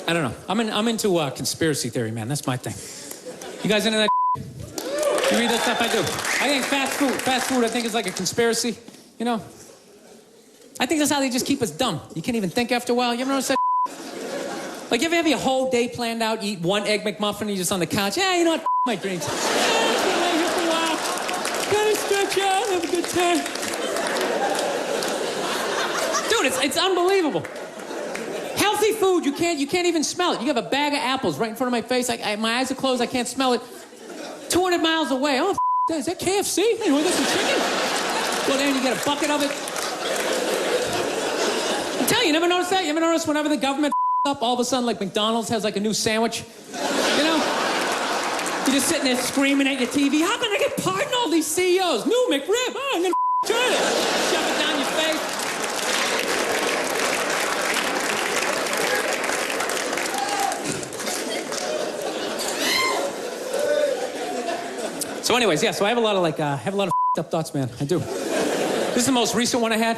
I don't know. I'm into conspiracy theory, man. That's my thing. You guys into that? You read that stuff? I do. I think fast food, I think is like a conspiracy, you know? I think that's how they just keep us dumb. You can't even think after a while. You ever notice that? Like, you ever have your whole day planned out, eat one Egg McMuffin, and you're just on the couch? Yeah, you know what? My dreams. Yeah, I'll here for a while. Gotta stretch out, have a good time. Dude, it's unbelievable. Healthy food, you can't even smell it. You have a bag of apples right in front of my face. My eyes are closed, I can't smell it. 200 miles away. Oh, is that KFC? Hey, you want to get some chicken? Go there and you get a bucket of it. I'm telling you, never noticed that? You ever notice whenever the government up, all of a sudden, like McDonald's has like a new sandwich? You know? You're just sitting there screaming at your TV. How can I get pardoned all these CEOs? New McRib. Oh, I'm going to try it. Shove it down your face. So anyways, yeah, so I have a lot of up thoughts, man. I do. This is the most recent one I had.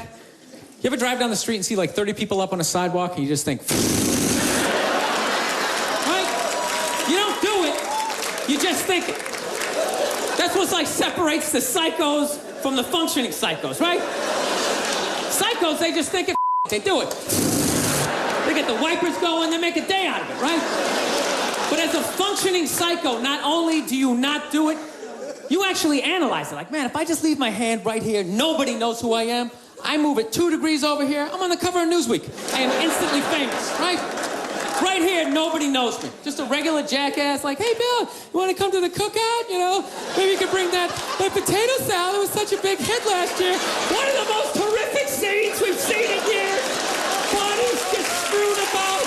You ever drive down the street and see like 30 people up on a sidewalk and you just think, right? You don't do it. You just think it. That's what like separates the psychos from the functioning psychos, right? Psychos, they just think it. They do it. They get the wipers going, they make a day out of it, right? But as a functioning psycho, not only do you not do it, you actually analyze it. Like, man, if I just leave my hand right here, nobody knows who I am. I move it 2 degrees over here, I'm on the cover of Newsweek. I am instantly famous, right? Right here, nobody knows me. Just a regular jackass like, hey, Bill, you want to come to the cookout? You know, maybe you could bring that potato salad. It was such a big hit last year. One of the most horrific scenes we've seen in years. Bodies just strewn about.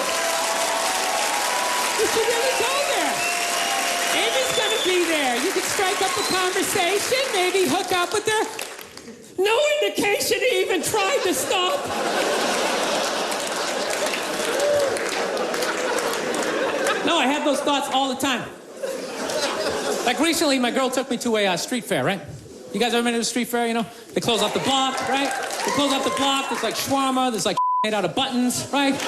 You should really go there. Amy's gonna be there. You could strike up a conversation, maybe hook up with her. No indication he even tried to stop. No, I have those thoughts all the time. Like recently, my girl took me to a street fair, right? You guys ever been to a street fair, you know? They close off the block, right? They close off the block, there's like shawarma, there's like made out of buttons, right?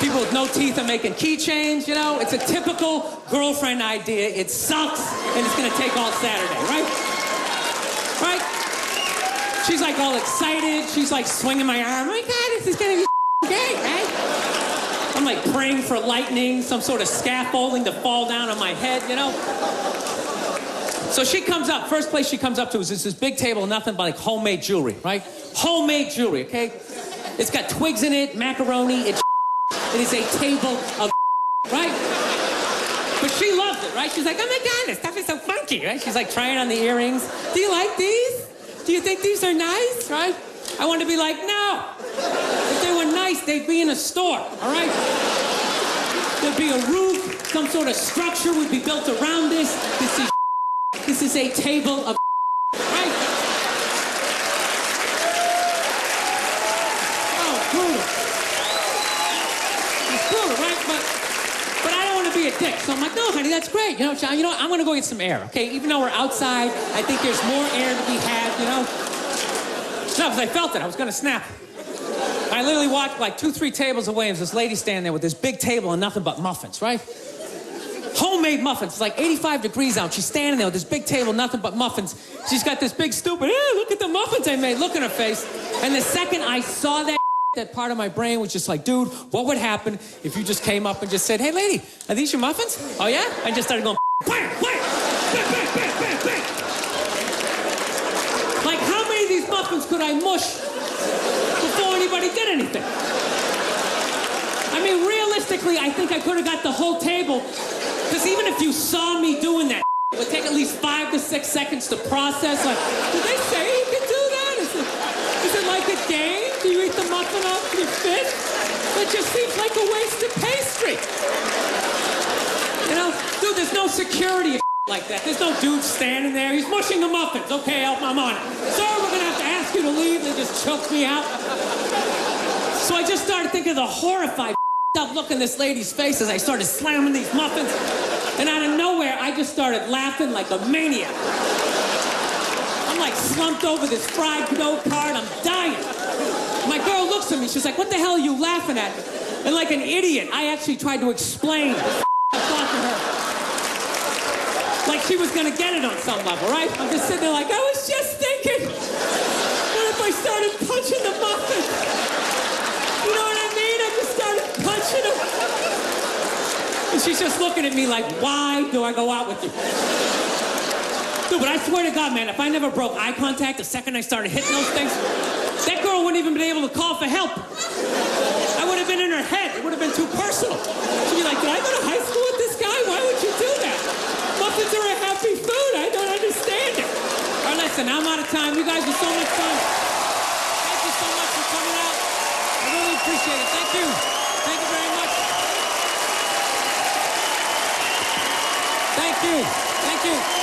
People with no teeth are making keychains, you know? It's a typical girlfriend idea. It sucks, and it's gonna take all Saturday, right? Right? She's like all excited. She's like swinging my arm. Oh my God, this is gonna be great, right? I'm like praying for lightning, some sort of scaffolding to fall down on my head, you know? So she comes up, first place she comes up to is this big table, nothing but like homemade jewelry, right? Homemade jewelry, okay? It's got twigs in it, macaroni, it is a table of right? But she loves it, right? She's like, oh my God, this stuff is so funky, right? She's like trying on the earrings. Do you like these? Do you think these are nice, right? I want to be like, no. If they were nice, they'd be in a store, all right? There'd be a roof, some sort of structure would be built around this. This is a table of right? Oh, brutal. It's brutal, right? But I don't want to be a dick. So I'm like, no, honey, that's great. You know, John, I'm going to go get some air, okay? Even though we're outside, I think there's more air to be had, you know? No, because I felt it. I was going to snap. I literally walked like 2-3 tables away, and there's this lady standing there with this big table and nothing but muffins, right? Homemade muffins. It's like 85 degrees out. She's standing there with this big table, nothing but muffins. She's got this big stupid, look at the muffins I made. Look in her face. And the second I saw that part of my brain was just like, dude, what would happen if you just came up and just said, hey, lady, are these your muffins? Oh, yeah? I just started going, bam, bam, bam, bam, bam, bam, bam. Like, how many of these muffins could I mush before anybody did anything? I mean, realistically, I think I could have got the whole table, because even if you saw me doing that, it would take at least 5 to 6 seconds to process. Like, did they say you could do that? Is it like a game? Do you eat the muffin off your fist? It just seems like a waste of pastry. You know, dude, there's no security like that. There's no dude standing there. He's mushing the muffins. Okay, I'm on it. Sir, we're gonna have to ask you to leave. They just choked me out. So I just started thinking of the horrified look in this lady's face as I started slamming these muffins. And out of nowhere, I just started laughing like a maniac. I'm like slumped over this fried dough cart. I'm dying. My girl looks at me. She's like, what the hell are you laughing at? And like an idiot, I actually tried to explain I thought to her. Like she was gonna get it on some level, right? I'm just sitting there like, I was just thinking, what if I started punching the muffin? You know what I mean? I just started punching him. And she's just looking at me like, why do I go out with you? Dude, but I swear to God, man, if I never broke eye contact the second I started hitting those things, that girl wouldn't even been able to call for help. I would have been in her head. It would have been too personal. She'd be like, did I go to high school with this guy? Why would you do that? Muffins are a happy food. I don't understand it. All right, listen, I'm out of time. You guys are so much fun. Thank you so much for coming out. I really appreciate it. Thank you. Thank you very much. Thank you. Thank you.